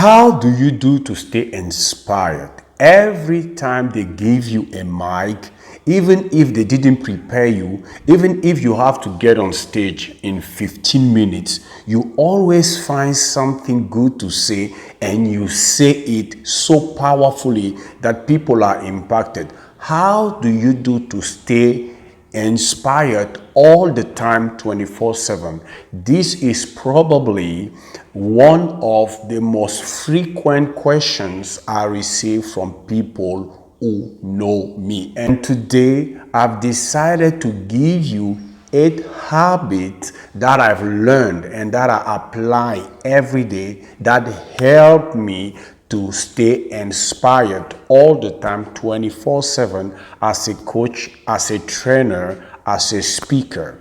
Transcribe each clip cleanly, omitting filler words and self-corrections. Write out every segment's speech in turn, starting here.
How do you do to stay inspired? Every time they give you a mic, even if they didn't prepare you, even if you have to get on stage in 15 minutes, you always find something good to say and you say it so powerfully that people are impacted. How do you do to stay inspired all the time 24/7? This is probably one of the most frequent questions I receive from people who know me. And today I've decided to give you 8 habits that I've learned and that I apply every day that help me to stay inspired all the time 24/7 as a coach, as a trainer, as a speaker.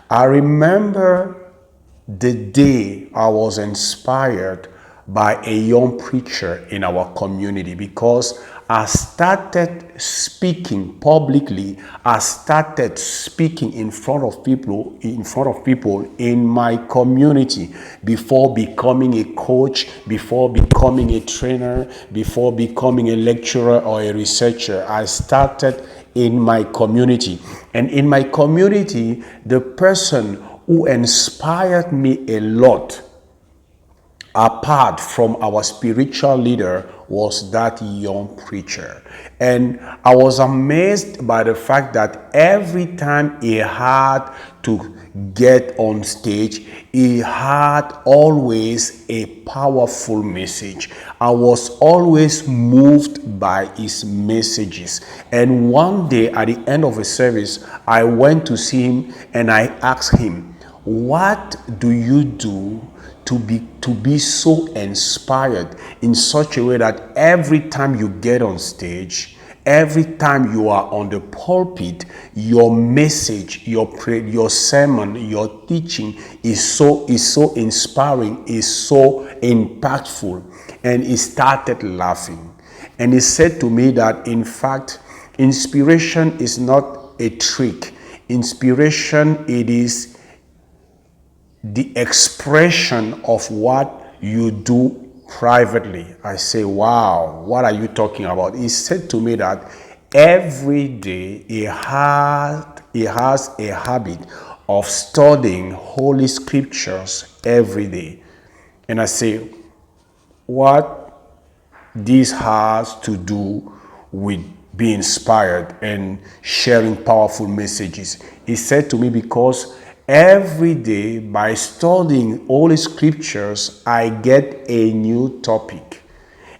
I remember the day I was inspired by a young preacher in our community because I started speaking publicly. I started speaking in front of people in my community before becoming a coach, before becoming a trainer, before becoming a lecturer or a researcher. I started in my community. And in my community, the person who inspired me a lot, apart from our spiritual leader, was that young preacher. And I was amazed by the fact that every time he had to get on stage, he had always a powerful message. I was always moved by his messages. And one day at the end of a service, I went to see him and I asked him, "What do you do to be so inspired in such a way that every time you get on stage, every time you are on the pulpit, your message, your sermon, your teaching is so inspiring, is so impactful?" And he started laughing. And he said to me that, in fact, inspiration is not a trick. Inspiration, it is the expression of what you do privately. I say, "Wow, what are you talking about?" He said to me that every day he has a habit of studying Holy Scriptures every day. And I say, what this has to do with being inspired and sharing powerful messages? He said to me, because every day by studying Holy Scriptures, I get a new topic.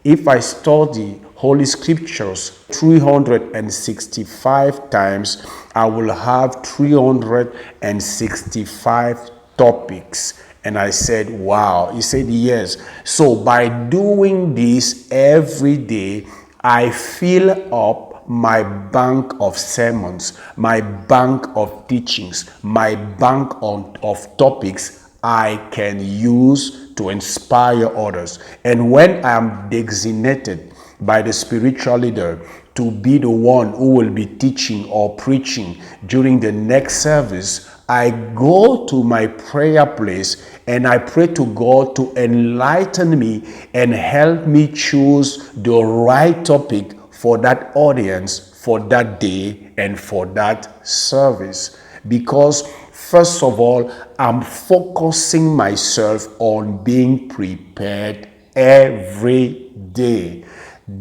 If I study Holy Scriptures 365 times, I will have 365 topics. And I said, "Wow." He said, "Yes." So by doing this every day, I fill up my bank of sermons, my bank of teachings, my bank of topics I can use to inspire others. And when I am designated by the spiritual leader to be the one who will be teaching or preaching during the next service, I go to my prayer place and I pray to God to enlighten me and help me choose the right topic for that audience, for that day, and for that service. Because first of all, I'm focusing myself on being prepared every day.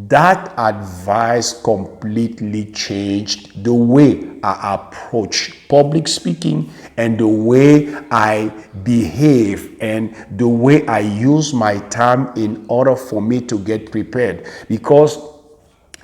That advice completely changed the way I approach public speaking and the way I behave and the way I use my time in order for me to get prepared. Because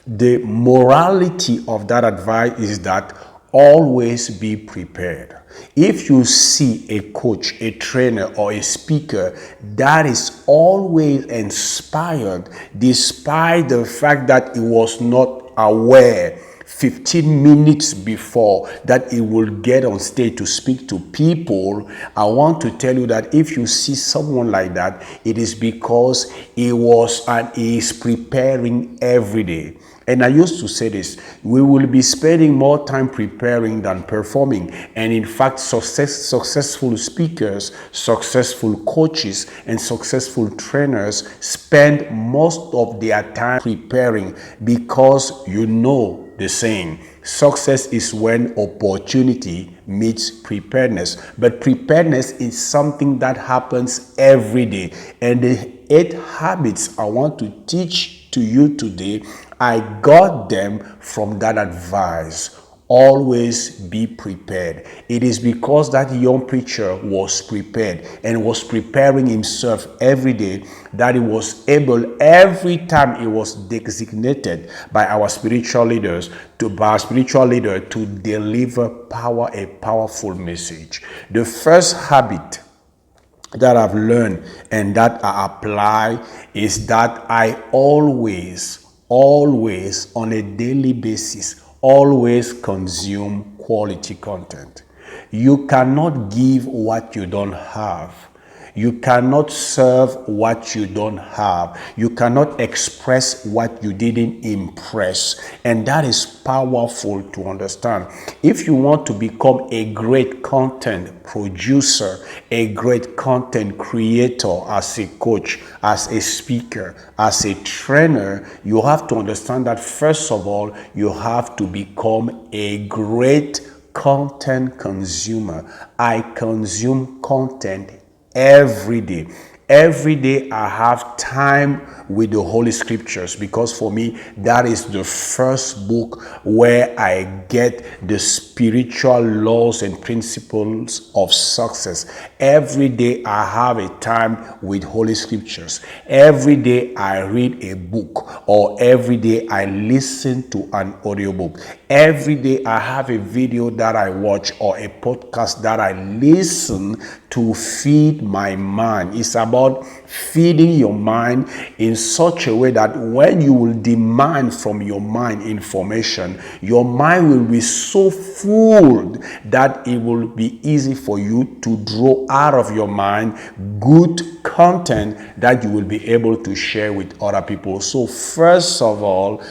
the morality of that advice is that always be prepared. If you see a coach, a trainer, or a speaker that is always inspired despite the fact that he was not aware 15 minutes before that he will get on stage to speak to people, I want to tell you that if you see someone like that, it is because he was and he is preparing every day. And I used to say this, we will be spending more time preparing than performing. And in fact, successful speakers, successful coaches, and successful trainers spend most of their time preparing, because you know the saying, success is when opportunity meets preparedness. But preparedness is something that happens every day. And the 8 habits I want to teach to you today, I got them from that advice. Always be prepared. It is because that young preacher was prepared and was preparing himself every day that he was able, every time he was designated by our spiritual leaders, by our spiritual leader, to deliver a powerful message. The first habit that I've learned and that I apply is that I always on a daily basis, always consume quality content. You cannot give what you don't have. You cannot serve what you don't have. You cannot express what you didn't impress. And that is powerful to understand. If you want to become a great content producer, a great content creator, as a coach, as a speaker, as a trainer, you have to understand that first of all, you have to become a great content consumer. I consume content every day. Every day I have time with the Holy Scriptures, because for me, that is the first book where I get the spiritual laws and principles of success. Every day I have a time with Holy Scriptures. Every day I read a book, or every day I listen to an audiobook. Every day I have a video that I watch or a podcast that I listen to feed my mind. It's about feeding your mind in such a way that when you will demand from your mind information, your mind will be so full that it will be easy for you to draw out of your mind good content that you will be able to share with other people. So first of all,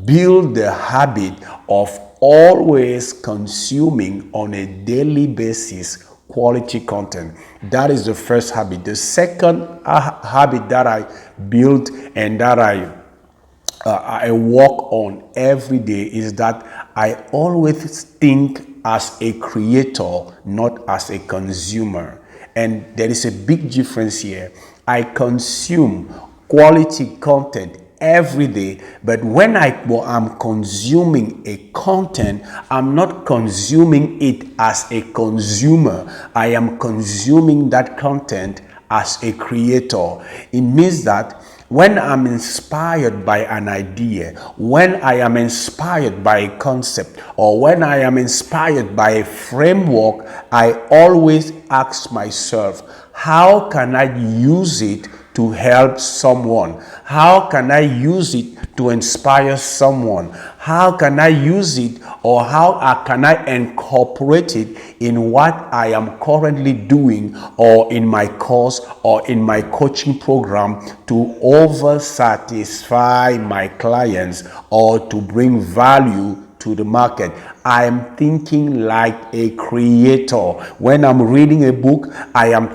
build the habit of always consuming on a daily basis quality content. That is the first habit. The second habit that I built and that I work on every day is that I always think as a creator, not as a consumer. And there is a big difference here. I consume quality content every day, but when I'm consuming a content, I'm not consuming it as a consumer. I am consuming that content as a creator. It means that when I'm inspired by an idea, when I am inspired by a concept, or when I am inspired by a framework, I always ask myself, how can I use it to help someone? How can I use it to inspire someone? How can I use it, or how can I incorporate it in what I am currently doing, or in my course, or in my coaching program, to over satisfy my clients or to bring value to the market? I am thinking like a creator. When I'm reading a book, I am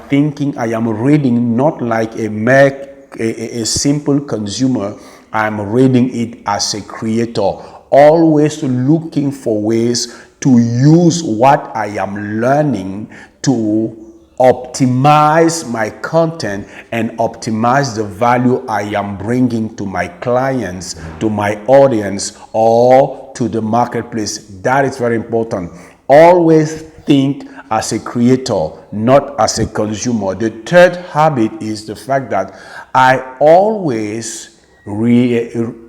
reading not like a simple consumer. I'm reading it as a creator, always looking for ways to use what I am learning to optimize my content and optimize the value I am bringing to my clients, to my audience, or to the marketplace. That is very important. Always think as a creator, not as a consumer. The third habit is the fact that I always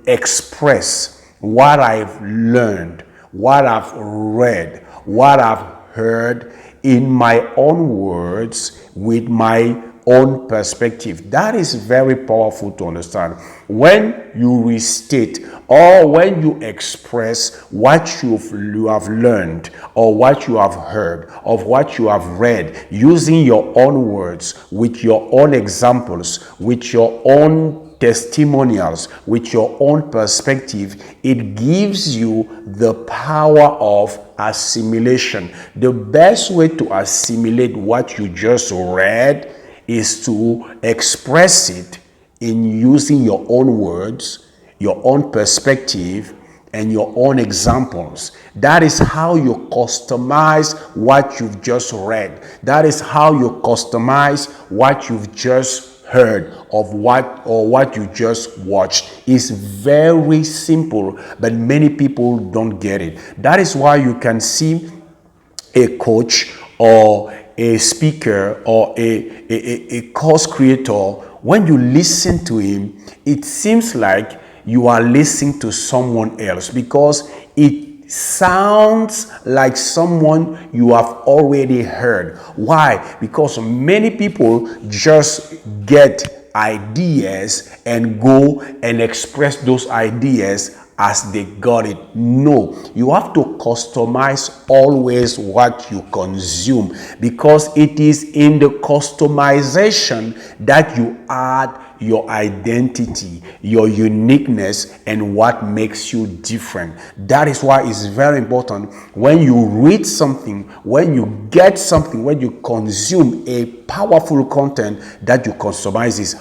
express what I've learned, what I've read, what I've heard in my own words, with my own perspective. That is very powerful to understand. When you restate or when you express what you have learned or what you have heard of what you have read using your own words, with your own examples, with your own testimonials, with your own perspective, it gives you the power of assimilation. The best way to assimilate what you just read is to express it in using your own words, your own perspective, and your own examples. That is how you customize what you've just read. That is how you customize what you've just heard of what you just watched. Is very simple, but many people don't get it. That is why you can see a coach or a speaker or a course creator. When you listen to him, it seems like you are listening to someone else, because it sounds like someone you have already heard. Why? Because many people just get ideas and go and express those ideas as they got it. No, you have to customize always what you consume, because it is in the customization that you add your identity, your uniqueness, and what makes you different. That is why it's very important when you read something, when you get something, when you consume a powerful content, that you customize it.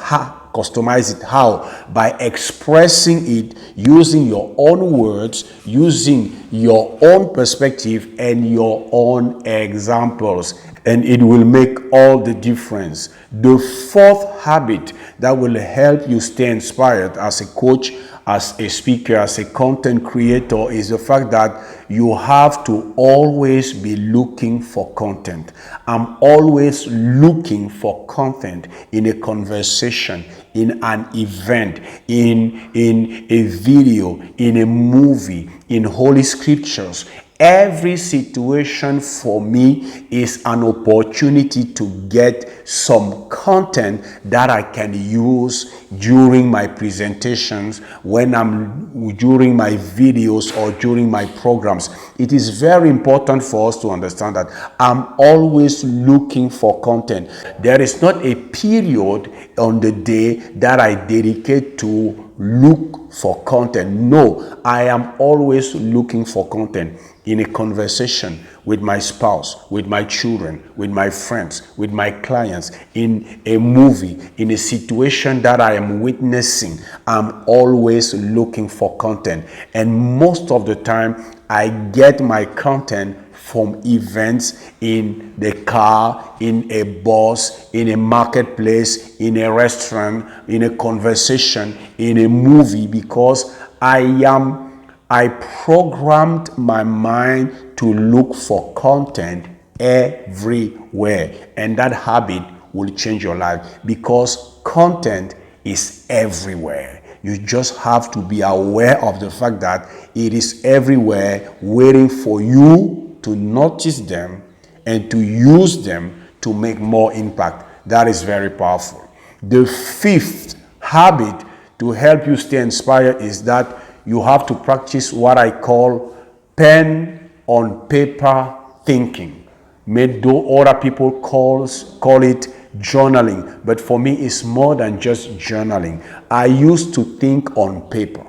Customize it how? By expressing it using your own words, using your own perspective and your own examples, and it will make all the difference. The fourth habit that will help you stay inspired as a coach, as a speaker, as a content creator, is the fact that you have to always be looking for content. I'm always looking for content in a conversation, in an event, in a video, in a movie, in Holy Scriptures. Every situation for me is an opportunity to get some content that I can use during my presentations, during my videos, or during my programs. It is very important for us to understand that I'm always looking for content. There is not a period on the day that I dedicate to look for content. No, I am always looking for content. In a conversation with my spouse, with my children, with my friends, with my clients, in a movie, in a situation that I am witnessing, I'm always looking for content. And most of the time, I get my content from events, in the car, in a bus, in a marketplace, in a restaurant, in a conversation, in a movie, because I programmed my mind to look for content everywhere, and that habit will change your life, because content is everywhere. You just have to be aware of the fact that it is everywhere, waiting for you to notice them and to use them to make more impact. That is very powerful. The fifth habit to help you stay inspired is that you have to practice what I call pen on paper thinking. Though other people call it journaling, but for me it's more than just journaling. I used to think on paper.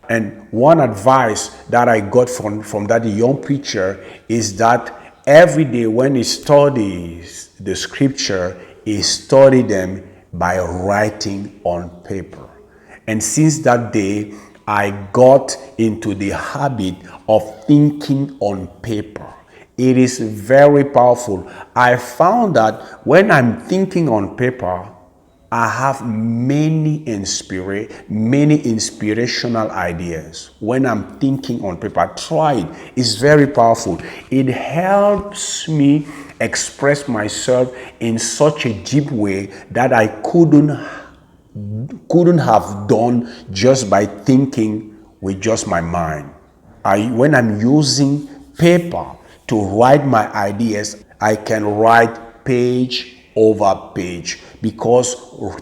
And one advice that I got from that young preacher is that every day when he studies the scripture, he studied them by writing on paper. And since that day, I got into the habit of thinking on paper. It is very powerful. I found that when I'm thinking on paper, I have many inspirational ideas. When I'm thinking on paper, try it. It's very powerful. It helps me express myself in such a deep way that I couldn't have done just by thinking with just my mind. When I'm using paper to write my ideas, I can write page over page, because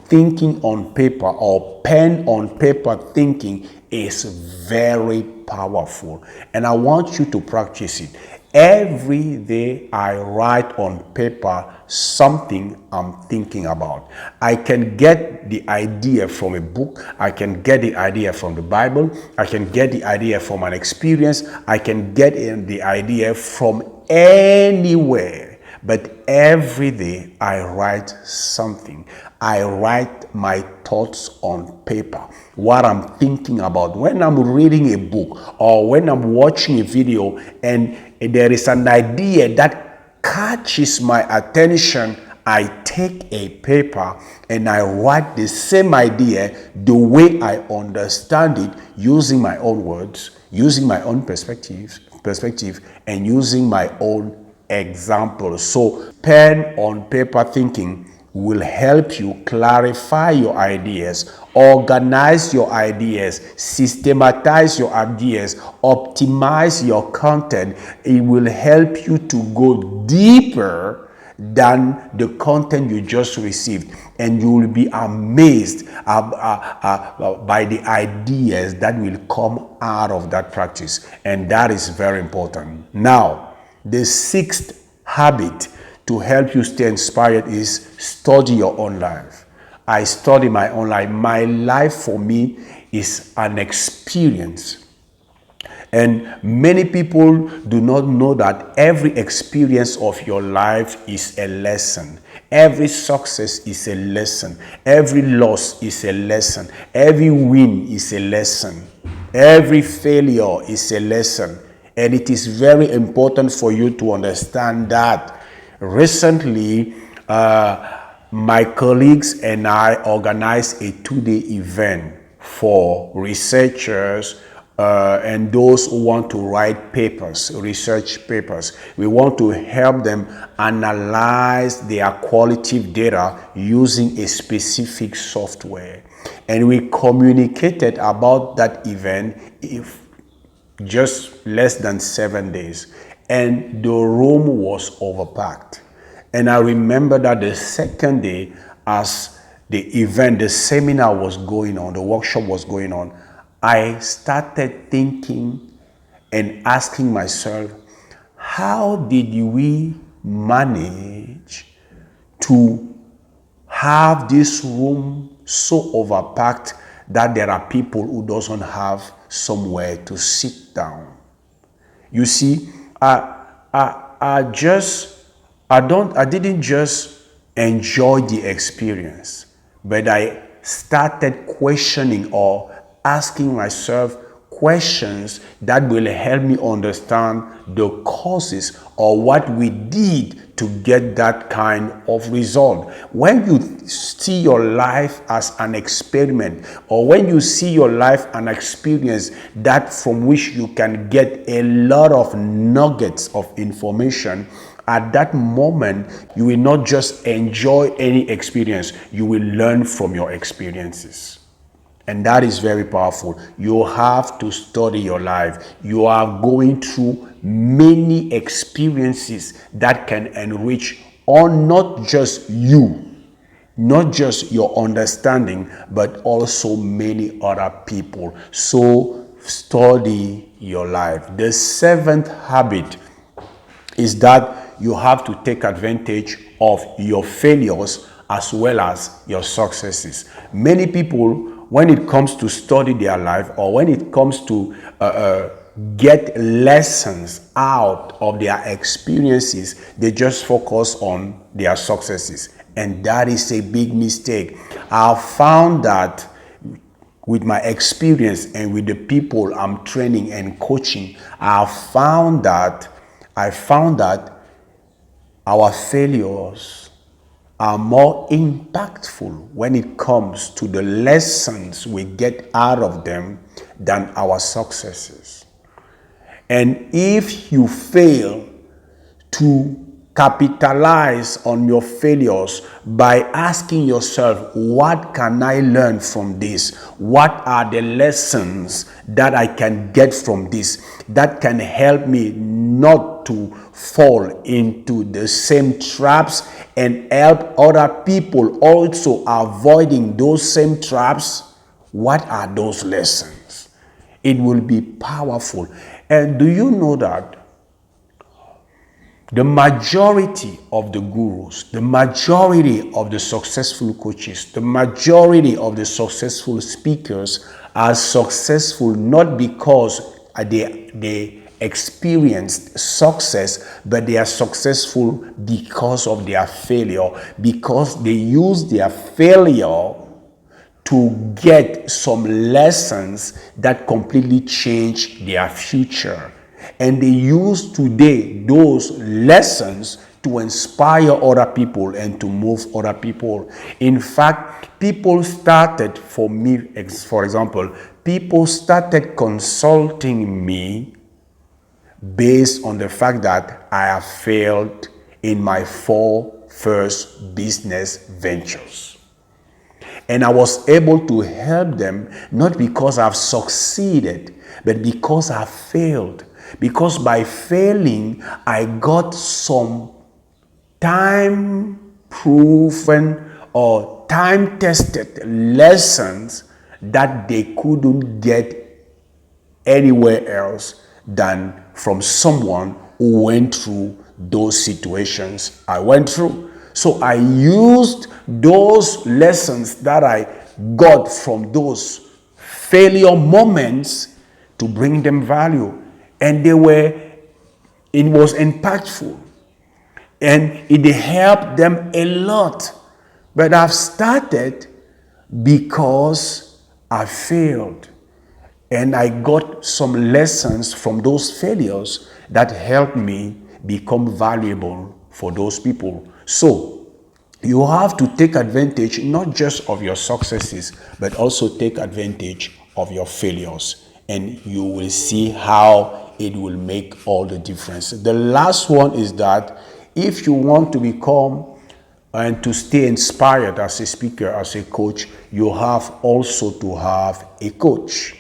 thinking on paper or pen on paper thinking is very powerful. And I want you to practice it. Every day I write on paper something I'm thinking about. I can get the idea from a book. I can get the idea from the Bible. I can get the idea from an experience. I can get the idea from anywhere. But every day I write something. I write my thoughts on paper, what I'm thinking about. When I'm reading a book or when I'm watching a video and there is an idea that catches my attention, I take a paper and I write the same idea the way I understand it, using my own words, using my own perspective, and using my own example. So pen on paper thinking will help you clarify your ideas, organize your ideas, systematize your ideas, optimize your content. It will help you to go deeper than the content you just received, and you will be amazed by the ideas that will come out of that practice. And that is very important. Now, the sixth habit to help you stay inspired is study your own life. I study my own life. My life for me is an experience. And many people do not know that every experience of your life is a lesson. Every success is a lesson. Every loss is a lesson. Every win is a lesson. Every failure is a lesson. And it is very important for you to understand that. Recently, my colleagues and I organized a 2-day event for researchers and those who want to write papers, research papers. We want to help them analyze their qualitative data using a specific software. And we communicated about that event just less than 7 days, and the room was overpacked. And I remember that the second day, as the event, the seminar was going on, the workshop was going on, I started thinking and asking myself, how did we manage to have this room so overpacked that there are people who doesn't have somewhere to sit down? You see, I didn't just enjoy the experience, but I started questioning or asking myself questions that will help me understand the causes or what we did to get that kind of result. When you see your life as an experiment, or when you see your life an experience that from which you can get a lot of nuggets of information, at that moment, you will not just enjoy any experience, you will learn from your experiences. And that is very powerful. You have to study your life. You are going through many experiences that can enrich on not just you, not just your understanding, but also many other people. So study your life. The seventh habit is that you have to take advantage of your failures as well as your successes. Many people, when it comes to study their life, or when it comes to get lessons out of their experiences, they just focus on their successes. And that is a big mistake. I found that with my experience and with the people I'm training and coaching, I found that our failures are more impactful when it comes to the lessons we get out of them than our successes. And if you fail to capitalize on your failures by asking yourself, what can I learn from this? What are the lessons that I can get from this that can help me not to fall into the same traps and help other people also avoiding those same traps? What are those lessons? It will be powerful. And do you know that the majority of the gurus, the majority of the successful coaches, the majority of the successful speakers are successful not because they experienced success, but they are successful because of their failure, because they use their failure to get some lessons that completely change their future. And they use today those lessons to inspire other people and to move other people. In fact, people started, for me, for example, people started consulting me based on the fact that I have failed in my 4 first business ventures. And I was able to help them not because I've succeeded, but because I've failed. Because by failing, I got some time-proven or time-tested lessons that they couldn't get anywhere else than from someone who went through those situations I went through. So I used those lessons that I got from those failure moments to bring them value. And it was impactful. And it helped them a lot. But I've started because I failed. And I got some lessons from those failures that helped me become valuable for those people. So you have to take advantage not just of your successes, but also take advantage of your failures. And you will see how it will make all the difference. The last one is that if you want to become and to stay inspired as a speaker, as a coach, you have also to have a coach.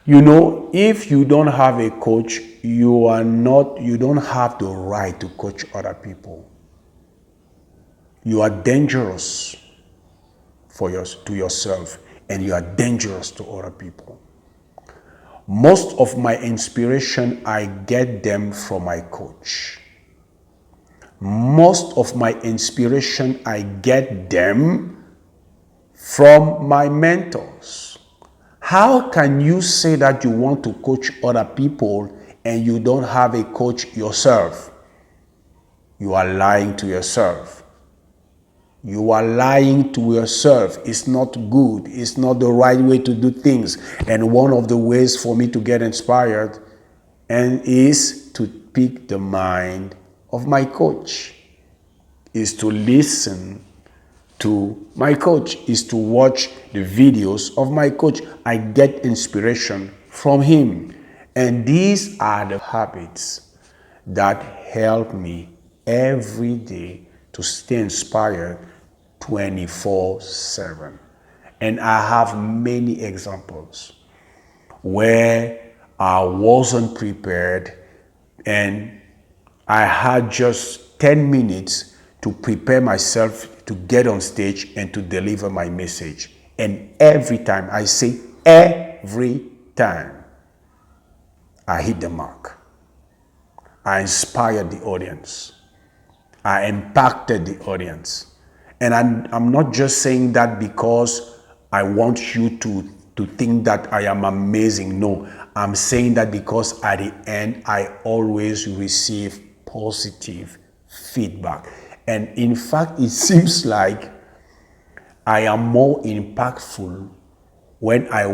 You know, if you don't have a coach, you don't have the right to coach other people. You are dangerous to yourself, and you are dangerous to other people. Most of my inspiration, I get them from my coach. Most of my inspiration, I get them from my mentors. How can you say that you want to coach other people and you don't have a coach yourself? You are lying to yourself. You are lying to yourself. It's not good. It's not the right way to do things. And one of the ways for me to get inspired is to pick the mind of my coach, is to listen to my coach, is to watch the videos of my coach. I get inspiration from him. And these are the habits that help me every day to stay inspired 24/7. And I have many examples where I wasn't prepared and I had just 10 minutes to prepare myself to get on stage and to deliver my message. And every time, I say every time, I hit the mark. I inspired the audience. I impacted the audience. And I'm not just saying that because I want you to think that I am amazing. No, I'm saying that because at the end, I always receive positive feedback. And in fact, it seems like I am more impactful when I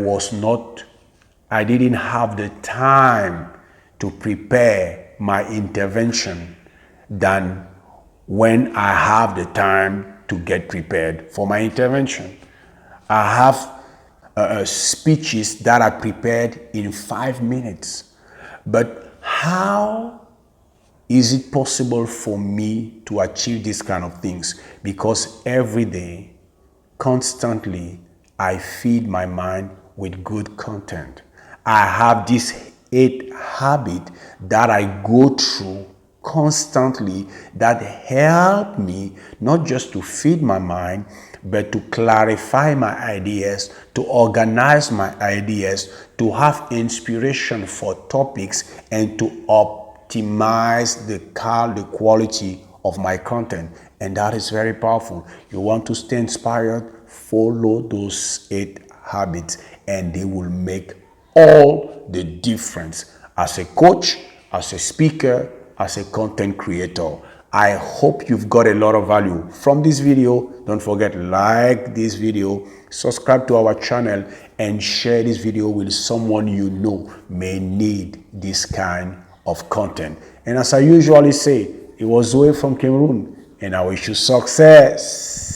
didn't have the time to prepare my intervention than when I have the time to get prepared for my intervention. I have speeches that are prepared in 5 minutes. But how Is it possible for me to achieve these kind of things? Because every day, constantly, I feed my mind with good content. I have this 8 habit that I go through constantly that help me not just to feed my mind, but to clarify my ideas, to organize my ideas, to have inspiration for topics, and to optimize the quality of my content. And that is very powerful. You want to stay inspired, follow those 8 habits, and they will make all the difference as a coach, as a speaker, as a content creator. I hope you've got a lot of value from this video. Don't forget, like this video, subscribe to our channel, and share this video with someone you know may need this kind of content. And as I usually say, it was Zoe from Cameroon, and I wish you success.